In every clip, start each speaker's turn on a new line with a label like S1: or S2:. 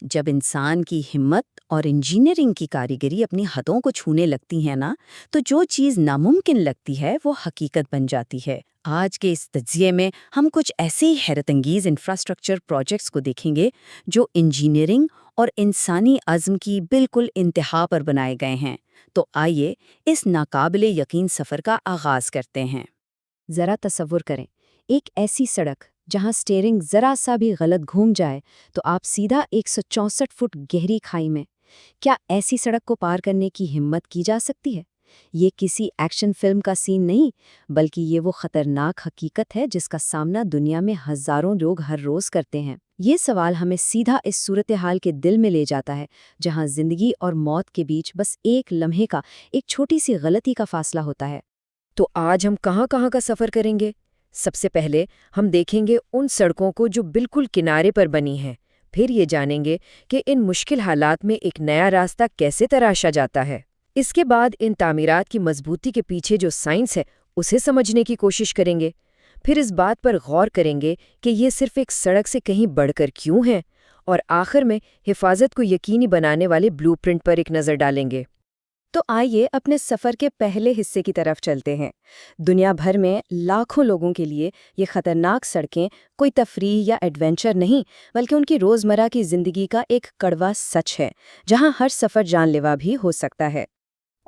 S1: جب انسان کی ہمت اور انجینئرنگ کی کاریگری اپنی حدوں کو چھونے لگتی ہے نا، تو جو چیز ناممکن لگتی ہے وہ حقیقت بن جاتی ہے۔ آج کے اس تجزیے میں ہم کچھ ایسے ہی حیرت انگیز انفراسٹرکچر پروجیکٹس کو دیکھیں گے جو انجینئرنگ اور انسانی عزم کی بالکل انتہا پر بنائے گئے ہیں۔ تو آئیے اس ناقابل یقین سفر کا آغاز کرتے ہیں۔
S2: ذرا تصور کریں، ایک ایسی سڑک جہاں سٹیئرنگ ذرا سا بھی غلط گھوم جائے تو آپ سیدھا 164 فٹ گہری کھائی میں۔ کیا ایسی سڑک کو پار کرنے کی ہمت کی جا سکتی ہے؟ یہ کسی ایکشن فلم کا سین نہیں، بلکہ یہ وہ خطرناک حقیقت ہے جس کا سامنا دنیا میں ہزاروں لوگ ہر روز کرتے ہیں۔ یہ سوال ہمیں سیدھا اس صورتحال کے دل میں لے جاتا ہے جہاں زندگی اور موت کے بیچ بس ایک لمحے کا، ایک چھوٹی سی غلطی کا فاصلہ ہوتا ہے۔
S3: تو آج ہم کہاں کہاں کا سفر کریں گے؟ سب سے پہلے ہم دیکھیں گے ان سڑکوں کو جو بالکل کنارے پر بنی ہیں، پھر یہ جانیں گے کہ ان مشکل حالات میں ایک نیا راستہ کیسے تراشا جاتا ہے۔ اس کے بعد ان تعمیرات کی مضبوطی کے پیچھے جو سائنس ہے اسے سمجھنے کی کوشش کریں گے۔ پھر اس بات پر غور کریں گے کہ یہ صرف ایک سڑک سے کہیں بڑھ کر کیوں ہے، اور آخر میں حفاظت کو یقینی بنانے والے بلو پرنٹ پر ایک نظر ڈالیں گے۔
S2: تو آئیے اپنے سفر کے پہلے حصے کی طرف چلتے ہیں۔ دنیا بھر میں لاکھوں لوگوں کے لیے یہ خطرناک سڑکیں کوئی تفریح یا ایڈونچر نہیں، بلکہ ان کی روزمرہ کی زندگی کا ایک کڑوا سچ ہے، جہاں ہر سفر جان لیوا بھی ہو سکتا ہے۔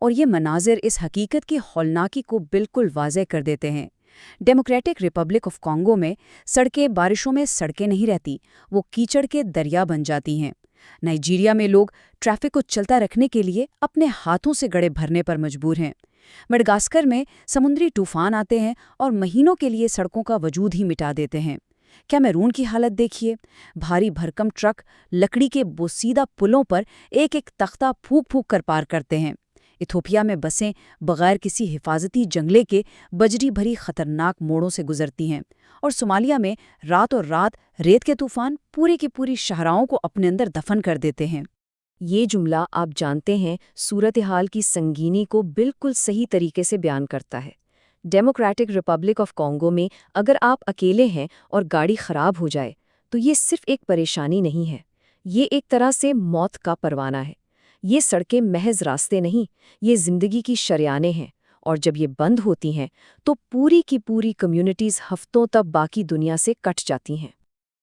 S2: اور یہ مناظر اس حقیقت کی ہولناکی کو بالکل واضح کر دیتے ہیں۔ ڈیموکریٹک ریپبلک آف کانگو میں سڑکیں بارشوں میں سڑکیں نہیں رہتی، وہ کیچڑ کے دریا بن جاتی ہیں۔ نائجیریا میں لوگ ٹریفک کو چلتا رکھنے کے لیے اپنے ہاتھوں سے گڑھے بھرنے پر مجبور ہیں۔ مڈغاسکر میں سمندری طوفان آتے ہیں اور مہینوں کے لیے سڑکوں کا وجود ہی مٹا دیتے ہیں۔ کیمرون کی حالت دیکھیے، بھاری بھرکم ٹرک لکڑی کے بوسیدہ پلوں پر ایک ایک تختہ پھونک پھونک کر پار کرتے ہیں۔ ایتھوپیا میں بسیں بغیر کسی حفاظتی جنگلے کے بجری بھری خطرناک موڑوں سے گزرتی ہیں، اور صومالیہ میں راتوں رات ریت کے طوفان پوری کی پوری شاہراہوں کو اپنے اندر دفن کر دیتے ہیں۔ یہ جملہ آپ جانتے ہیں صورتحال کی سنگینی کو بالکل صحیح طریقے سے بیان کرتا ہے۔ ڈیموکریٹک ریپبلک آف کانگو میں اگر آپ اکیلے ہیں اور گاڑی خراب ہو جائے تو یہ صرف ایک پریشانی نہیں ہے، یہ ایک طرح سے موت کا پروانہ ہے۔ یہ سڑکیں محض راستے نہیں، یہ زندگی کی شریانیں ہیں، اور جب یہ بند ہوتی ہیں تو پوری کی پوری کمیونٹیز ہفتوں تک باقی دنیا سے کٹ جاتی ہیں۔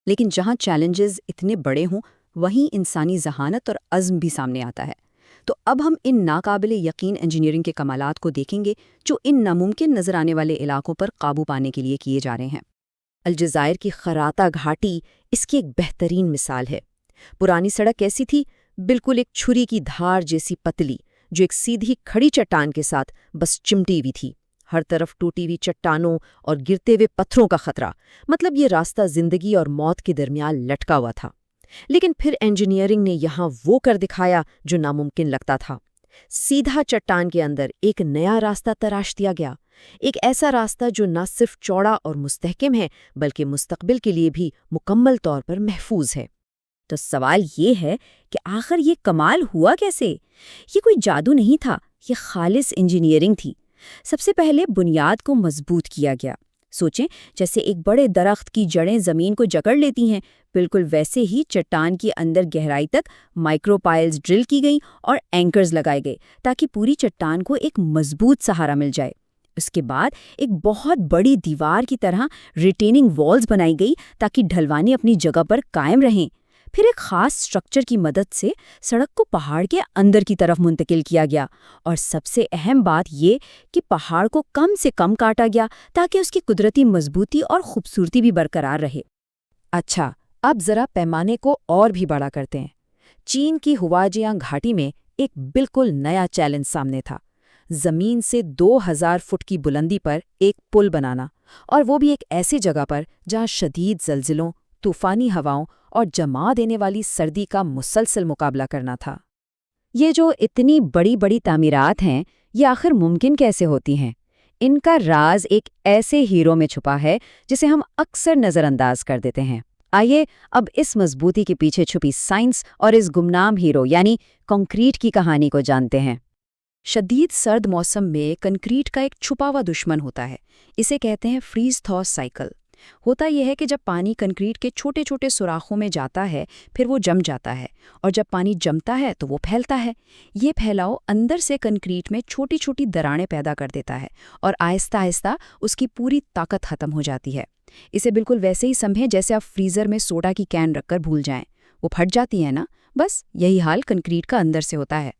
S1: لیکن جہاں چیلنجز اتنے بڑے ہوں، وہیں انسانی ذہانت اور عزم بھی سامنے آتا ہے۔ تو اب ہم ان ناقابل یقین انجینئرنگ کے کمالات کو دیکھیں گے جو ان ناممکن نظر آنے والے علاقوں پر قابو پانے کے لیے کیے جا رہے ہیں۔ الجزائر کی خراطہ گھاٹی اس کی ایک بہترین مثال ہے۔ پرانی سڑک کیسی تھی؟ بالکل ایک چھری کی دھار جیسی پتلی، جو ایک سیدھی کھڑی چٹان کے ساتھ بس چمٹی ہوئی تھی۔ ہر طرف ٹوٹی ہوئی چٹانوں اور گرتے ہوئے پتھروں کا خطرہ، مطلب یہ راستہ زندگی اور موت کے درمیان لٹکا ہوا تھا۔ لیکن پھر انجینئرنگ نے یہاں وہ کر دکھایا جو ناممکن لگتا تھا۔ سیدھا چٹان کے اندر ایک نیا راستہ تراش دیا گیا، ایک ایسا راستہ جو نہ صرف چوڑا اور مستحکم ہے بلکہ مستقبل کے لیے بھی مکمل طور پر محفوظ ہے۔ تو سوال یہ ہے کہ آخر یہ کمال ہوا کیسے؟ یہ کوئی جادو نہیں تھا، یہ خالص انجینئرنگ تھی۔ سب سے پہلے بنیاد کو مضبوط کیا گیا۔ سوچیں، جیسے ایک بڑے درخت کی جڑیں زمین کو جکڑ لیتی ہیں، بالکل ویسے ہی چٹان کے اندر گہرائی تک مائکرو پائلز ڈرل کی گئیں اور اینکرز لگائے گئے تاکہ پوری چٹان کو ایک مضبوط سہارا مل جائے۔ اس کے بعد ایک بہت بڑی دیوار کی طرح ریٹیننگ والز بنائی گئی تاکہ ڈھلوانے اپنی جگہ پر قائم رہیں۔ پھر ایک خاص سٹرکچر کی مدد سے سڑک کو پہاڑ کے اندر کی طرف منتقل کیا گیا، اور سب سے اہم بات یہ کہ پہاڑ کو کم سے کم کاٹا گیا تاکہ اس کی قدرتی مضبوطی اور خوبصورتی بھی برقرار رہے۔
S3: اچھا، اب ذرا پیمانے کو اور بھی بڑا کرتے ہیں۔ چین کی ہواجیانگ گھاٹی میں ایک بالکل نیا چیلنج سامنے تھا، زمین سے 2000 فٹ کی بلندی پر ایک پل بنانا، اور وہ بھی ایک ایسی جگہ پر جہاں شدید زلزلوں، طوفانی ہواؤں اور جما دینے والی سردی کا مسلسل مقابلہ کرنا تھا۔
S2: یہ جو اتنی بڑی بڑی تعمیرات ہیں، یہ آخر ممکن کیسے ہوتی ہیں؟ ان کا راز ایک ایسے ہیرو میں چھپا ہے جسے ہم اکثر نظر انداز کر دیتے ہیں۔ آئیے اب اس مضبوطی کے پیچھے چھپی سائنس اور اس گمنام ہیرو یعنی کنکریٹ کی کہانی کو جانتے ہیں۔
S1: شدید سرد موسم میں کنکریٹ کا ایک چھپا ہوا دشمن ہوتا ہے، اسے کہتے ہیں فریز تھا سائیکل۔ ہوتا یہ ہے کہ جب پانی کنکریٹ کے چھوٹے چھوٹے سوراخوں میں جاتا ہے پھر وہ جم جاتا ہے، اور جب پانی جمتا ہے تو وہ پھیلتا ہے۔ یہ پھیلاؤ اندر سے کنکریٹ میں چھوٹی چھوٹی دراڑیں پیدا کر دیتا ہے، اور آہستہ آہستہ اس کی پوری طاقت ختم ہو جاتی ہے۔ اسے بالکل ویسے ہی سمجھیں جیسے آپ فریزر میں سوڈا کی کین رکھ کر بھول جائیں، وہ پھٹ جاتی ہے نا، بس یہی حال کنکریٹ کا اندر سے ہوتا ہے۔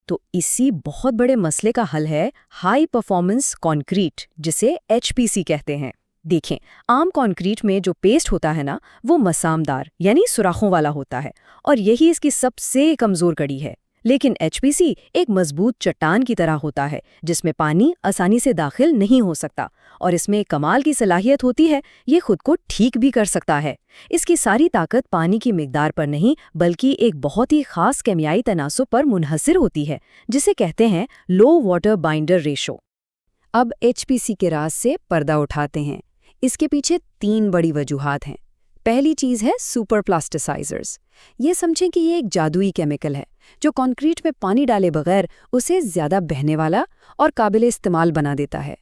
S2: تو اسی بہت بڑے مسئلے کا حل ہے ہائی پرفارمنس کانکریٹ، جسے HPC کہتے ہیں۔ دیکھیں، عام کانکریٹ میں جو پیسٹ ہوتا ہے نا، وہ مسامدار یعنی سوراخوں والا ہوتا ہے، اور یہی اس کی سب سے کمزور کڑی ہے۔ لیکن HPC ایک مضبوط چٹان کی طرح ہوتا ہے جس میں پانی آسانی سے داخل نہیں ہو سکتا، اور اس میں ایک کمال کی صلاحیت ہوتی ہے، یہ خود کو ٹھیک بھی کر سکتا ہے۔ اس کی ساری طاقت پانی کی مقدار پر نہیں بلکہ ایک بہت ہی خاص کیمیائی تناسب پر منحصر ہوتی ہے، جسے کہتے ہیں لو واٹر بائنڈر ریشو۔ اب HPC کے راز سے پردہ اٹھاتے ہیں۔ اس کے پیچھے 3 بڑی وجوہات ہیں۔ پہلی چیز ہے سپر پلاسٹیسائزرز۔ یہ سمجھیں کہ یہ ایک جادوئی کیمیکل ہے جو کنکریٹ میں پانی ڈالے بغیر اسے زیادہ بہنے والا اور قابل استعمال بنا دیتا ہے۔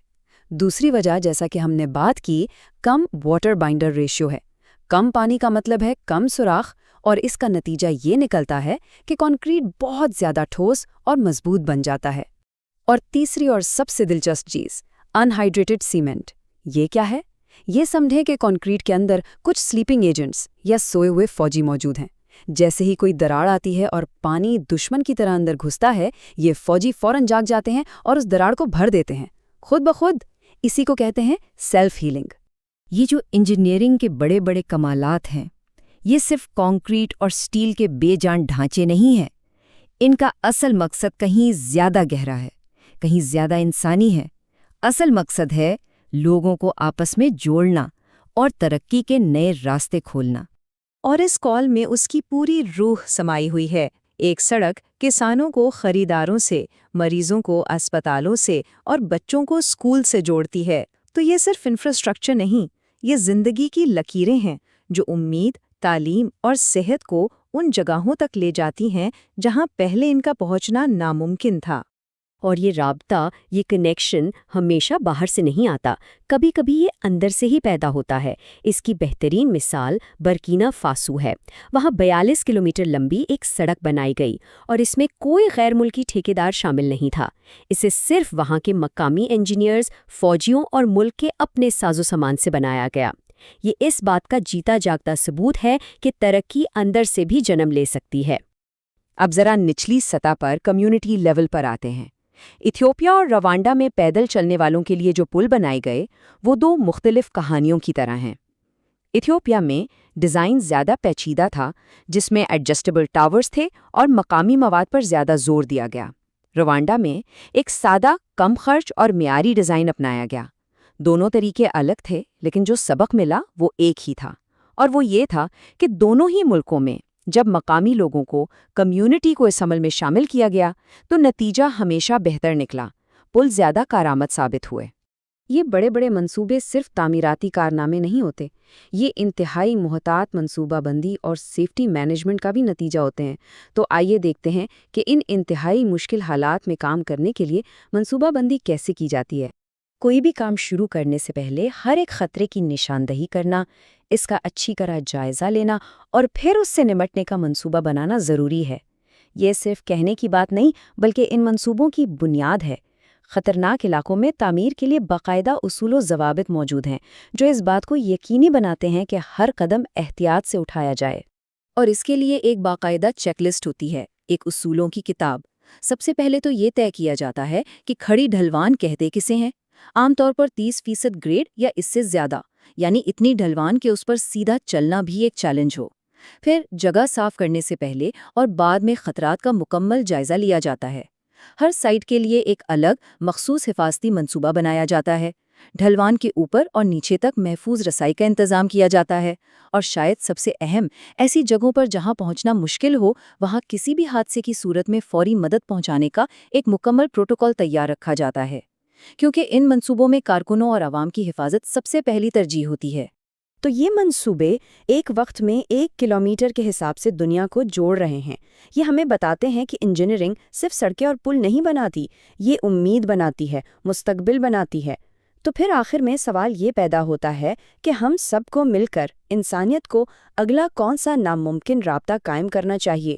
S2: دوسری وجہ، جیسا کہ ہم نے بات کی، کم واٹر بائنڈر ریشیو ہے۔ کم پانی کا مطلب ہے کم سوراخ، اور اس کا نتیجہ یہ نکلتا ہے کہ کنکریٹ بہت زیادہ ٹھوس اور مضبوط بن جاتا ہے۔ اور تیسری اور سب سے دلچسپ چیز، انہائیڈریٹڈ سیمنٹ۔ یہ کیا ہے؟ یہ سمجھیں کہ کنکریٹ کے اندر کچھ سلیپنگ ایجنٹس یا سوئے ہوئے فوجی موجود ہیں۔ جیسے ہی کوئی دراڑ آتی ہے اور پانی دشمن کی طرح اندر گھستا ہے، یہ فوجی فوراً جاگ جاتے ہیں اور اس دراڑ کو بھر دیتے ہیں، خود بخود۔ اسی کو کہتے ہیں سیلف ہیلنگ۔
S3: یہ جو انجینئرنگ کے بڑے بڑے کمالات ہیں، یہ صرف کانکریٹ اور سٹیل کے بے جان ڈھانچے نہیں ہیں۔ ان کا اصل مقصد کہیں زیادہ گہرا ہے، کہیں زیادہ انسانی ہے۔ اصل مقصد ہے لوگوں کو آپس میں جوڑنا اور ترقی کے نئے راستے کھولنا۔
S4: اور اس کال میں اس کی پوری روح سمائی ہوئی ہے۔ ایک سڑک کسانوں کو خریداروں سے، مریضوں کو اسپتالوں سے اور بچوں کو اسکول سے جوڑتی ہے۔ تو یہ صرف انفراسٹرکچر نہیں، یہ زندگی کی لکیریں ہیں جو امید، تعلیم اور صحت کو ان جگہوں تک لے جاتی ہیں جہاں پہلے ان کا پہنچنا ناممکن تھا۔
S2: اور یہ رابطہ، یہ کنیکشن ہمیشہ باہر سے نہیں آتا، کبھی کبھی یہ اندر سے ہی پیدا ہوتا ہے۔ اس کی بہترین مثال برکینا فاسو ہے۔ وہاں 42 کلومیٹر لمبی ایک سڑک بنائی گئی، اور اس میں کوئی غیر ملکی ٹھیکیدار شامل نہیں تھا۔ اسے صرف وہاں کے مقامی انجینئرز، فوجیوں اور ملک کے اپنے ساز و سامان سے بنایا گیا۔ یہ اس بات کا جیتا جاگتا ثبوت ہے کہ ترقی اندر سے بھی جنم لے سکتی ہے۔
S1: اب ذرا نچلی سطح پر کمیونٹی لیول پر آتے ہیں۔ ایتھیوپیا اور روانڈا میں پیدل چلنے والوں کے لیے جو پل بنائے گئے وہ 2 مختلف کہانیوں کی طرح ہیں۔ ایتھیوپیا میں ڈیزائن زیادہ پیچیدہ تھا، جس میں ایڈجسٹیبل ٹاورز تھے اور مقامی مواد پر زیادہ زور دیا گیا۔ روانڈا میں ایک سادہ، کم خرچ اور معیاری ڈیزائن اپنایا گیا۔ دونوں طریقے الگ تھے، لیکن جو سبق ملا وہ ایک ہی تھا، اور وہ یہ تھا کہ دونوں ہی ملکوں میں جب مقامی لوگوں کو، کمیونٹی کو اس عمل میں شامل کیا گیا تو نتیجہ ہمیشہ بہتر نکلا، پل زیادہ کارآمد ثابت ہوئے۔
S2: یہ بڑے بڑے منصوبے صرف تعمیراتی کارنامے نہیں ہوتے، یہ انتہائی محتاط منصوبہ بندی اور سیفٹی مینجمنٹ کا بھی نتیجہ ہوتے ہیں۔ تو آئیے دیکھتے ہیں کہ ان انتہائی مشکل حالات میں کام کرنے کے لیے منصوبہ بندی کیسے کی جاتی ہے۔ کوئی بھی کام شروع کرنے سے پہلے ہر ایک خطرے کی نشاندہی کرنا، اس کا اچھی طرح جائزہ لینا اور پھر اس سے نمٹنے کا منصوبہ بنانا ضروری ہے۔ یہ صرف کہنے کی بات نہیں بلکہ ان منصوبوں کی بنیاد ہے۔ خطرناک علاقوں میں تعمیر کے لیے باقاعدہ اصول و ضوابط موجود ہیں جو اس بات کو یقینی بناتے ہیں کہ ہر قدم احتیاط سے اٹھایا جائے، اور اس کے لیے ایک باقاعدہ چیک لسٹ ہوتی ہے، ایک اصولوں کی کتاب۔ سب سے پہلے تو یہ طے کیا جاتا ہے کہ کھڑی ڈھلوان کہتے کسے ہیں۔ عام طور پر 30% گریڈ یا اس سے زیادہ، یعنی اتنی ڈھلوان کہ اس پر سیدھا چلنا بھی ایک چیلنج ہو۔ پھر جگہ صاف کرنے سے پہلے اور بعد میں خطرات کا مکمل جائزہ لیا جاتا ہے۔ ہر سائٹ کے لیے ایک الگ مخصوص حفاظتی منصوبہ بنایا جاتا ہے۔ ڈھلوان کے اوپر اور نیچے تک محفوظ رسائی کا انتظام کیا جاتا ہے، اور شاید سب سے اہم، ایسی جگہوں پر جہاں پہنچنا مشکل ہو وہاں کسی بھی حادثے کی صورت میں فوری مدد پہنچانے کا ایک مکمل پروٹوکول تیار رکھا جاتا ہے، کیونکہ ان منصوبوں میں کارکنوں اور عوام کی حفاظت سب سے پہلی ترجیح ہوتی ہے۔ تو یہ منصوبے ایک وقت میں 1 کلومیٹر کے حساب سے دنیا کو جوڑ رہے ہیں۔ یہ ہمیں بتاتے ہیں کہ انجینئرنگ صرف سڑکیں اور پل نہیں بناتی، یہ امید بناتی ہے، مستقبل بناتی ہے۔ تو پھر آخر میں سوال یہ پیدا ہوتا ہے کہ ہم سب کو مل کر انسانیت کو اگلا کون سا ناممکن رابطہ قائم کرنا چاہیے؟